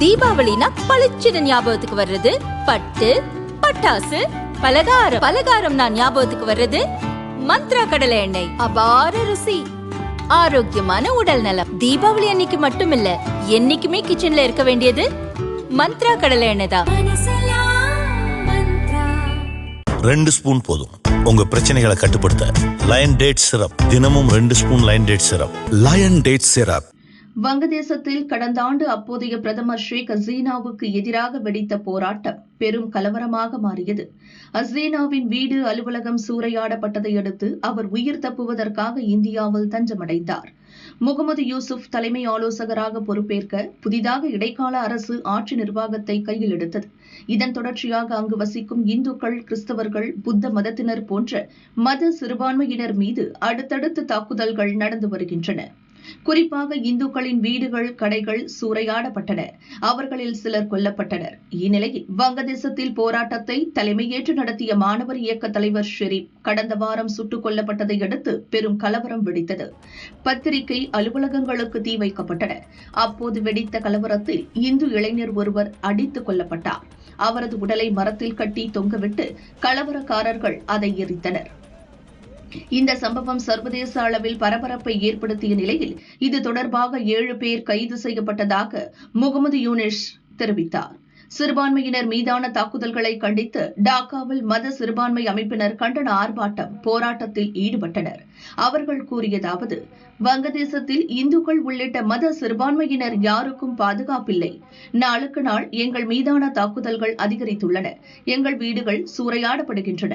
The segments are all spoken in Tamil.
தீபாவளினா பளிச்சுன்னு ஞாபகத்துக்கு வர்றது பட்டு, பட்டாசு, பலகாரம். பலகாரம்னா ஞாபகத்துக்கு வர்றது மந்த்ரா கடலை எண்ணெய். அபார ருசி, ஆரோக்கியமான உடல் நலம். தீபாவளி அன்னைக்கு மட்டும் இல்ல, என்னைக்குமே கிச்சன்ல இருக்க வேண்டியது மந்த்ரா கடலை எண்ணெய் தான். 2 ஸ்பூன் போதும் உங்க பிரச்சனைகளை கட்டுப்படுத்த. லயன் டேட் சிரப், தினமும் 2 spoon lion date syrup. Lion date syrup. வங்கதேசத்தில் கடந்த ஆண்டு அப்போதைய பிரதமர் ஷேக் ஹசீனாவுக்கு எதிராக வெடித்த போராட்டம் பெரும் கலவரமாக மாறியது. ஹசீனாவின் வீடு, அலுவலகம் சூறையாடப்பட்டதை அடுத்து அவர் உயிர் தப்புவதற்காக இந்தியாவில் தஞ்சமடைந்தார். முகமது யூசுப் தலைமை ஆலோசகராக பொறுப்பேற்க புதிதாக இடைக்கால அரசு ஆட்சி நிர்வாகத்தை கையில் எடுத்தது. இதன் தொடர்ச்சியாக அங்கு வசிக்கும் இந்துக்கள், கிறிஸ்தவர்கள், புத்த மதத்தினர் போன்ற மத சிறுபான்மையினர் மீது அடுத்தடுத்து தாக்குதல்கள் நடந்து வருகின்றன. குறிப்பாக இந்துக்களின் வீடுகள், கடைகள் சூறையாடப்பட்டன. அவர்களில் சிலர் கொல்லப்பட்டனர். இந்நிலையில் வங்கதேசத்தில் போராட்டத்தை தலைமையேற்று நடத்திய மாணவர் இயக்க தலைவர் ஷெரீப் கடந்த வாரம் சுட்டுக் கொல்லப்பட்டதை அடுத்து பெரும் கலவரம் வெடித்தது. பத்திரிகை அலுவலகங்களுக்கு தீ வைக்கப்பட்டன. அப்போது வெடித்த கலவரத்தில் இந்து இளைஞர் ஒருவர் அடித்துக் கொல்லப்பட்டார். அவரது உடலை மரத்தில் கட்டி தொங்கவிட்டு கலவரக்காரர்கள் அதை எரித்தனர். இந்த சம்பவம் சர்வதேச அளவில் பரபரப்பை ஏற்படுத்திய நிலையில் இது தொடர்பாக 7 பேர் கைது செய்யப்பட்டதாக முகமது யூனிஸ் தெரிவித்தார். சிறுபான்மையினர் மீதான தாக்குதல்களை கண்டித்து டாக்காவில் மத சிறுபான்மை அமைப்பினர் கண்டன ஆர்ப்பாட்டம் போராட்டத்தில் ஈடுபட்டனர். அவர்கள் கூறியதாவது: வங்கதேசத்தில் இந்துக்கள் உள்ளிட்ட மத சிறுபான்மையினர் யாருக்கும் பாதுகாப்பில்லை. நாளுக்கு நாள் எங்கள் மீதான தாக்குதல்கள் அதிகரித்துள்ளன. எங்கள் வீடுகள் சூறையாடப்படுகின்றன.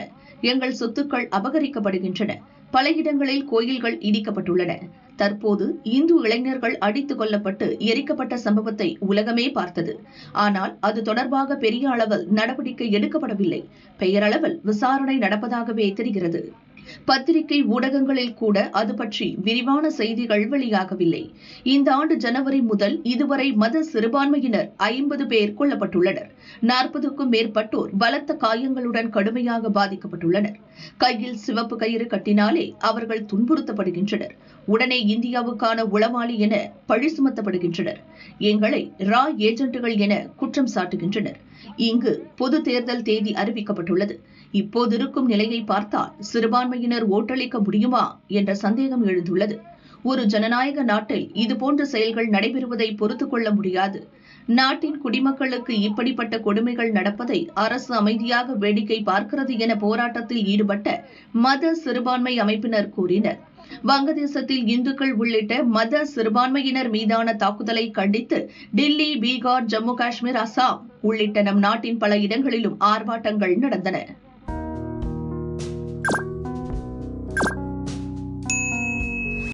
எங்கள் சொத்துக்கள் அபகரிக்கப்படுகின்றன. பல இடங்களில் கோயில்கள் இடிக்கப்பட்டுள்ளன. தற்போது இந்து இளைஞர்கள் அடித்துக் கொல்லப்பட்டு எரிக்கப்பட்ட சம்பவத்தை உலகமே பார்த்தது. ஆனால் அது தொடர்பாக பெரிய அளவில் நடவடிக்கை எடுக்கப்படவில்லை. பெயரளவில் விசாரணை நடப்பதாகவே தெரிகிறது. பத்திரிகை ஊடகங்களில் கூட அது பற்றி விரிவான செய்திகள் வெளியாகவில்லை. இந்த ஆண்டு ஜனவரி முதல் இதுவரை மத சிறுபான்மையினர் 50 பேர் கொல்லப்பட்டுள்ளனர். 40க்கும் மேற்பட்டோர் பலத்த காயங்களுடன் கடுமையாக பாதிக்கப்பட்டுள்ளனர். கையில் சிவப்பு கயிறு கட்டினாலே அவர்கள் துன்புறுத்தப்படுகின்றனர். உடனே இந்தியாவுக்கான உளவாளி என பழி சுமத்தப்படுகின்றனர். எங்களை ரா ஏஜென்ட்டுகள் என குற்றம் சாட்டுகின்றனர். இங்கு பொது தேர்தல் தேதி அறிவிக்கப்பட்டுள்ளது. இப்போது இருக்கும் நிலையை பார்த்தால் சிறுபான்மையினர் ஓட்டளிக்க முடியுமா என்ற சந்தேகம் எழுந்துள்ளது. ஒரு ஜனநாயக நாட்டில் இதுபோன்ற செயல்கள் நடைபெறுவதை பொறுத்துக் கொள்ள முடியாது. நாட்டின் குடிமக்களுக்கு இப்படிப்பட்ட கொடுமைகள் நடப்பதை அரசு அமைதியாக வேடிக்கை பார்க்கிறது என போராட்டத்தில் ஈடுபட்ட மத சிறுபான்மை அமைப்பினர் கூறினர். வங்கதேசத்தில் இந்துக்கள் உள்ளிட்ட மத சிறுபான்மையினர் மீதான தாக்குதலை கண்டித்து டில்லி, பீகார், ஜம்மு காஷ்மீர், அசாம் உள்ளிட்ட நம் நாட்டின் பல இடங்களிலும் ஆர்ப்பாட்டங்கள் நடந்தன.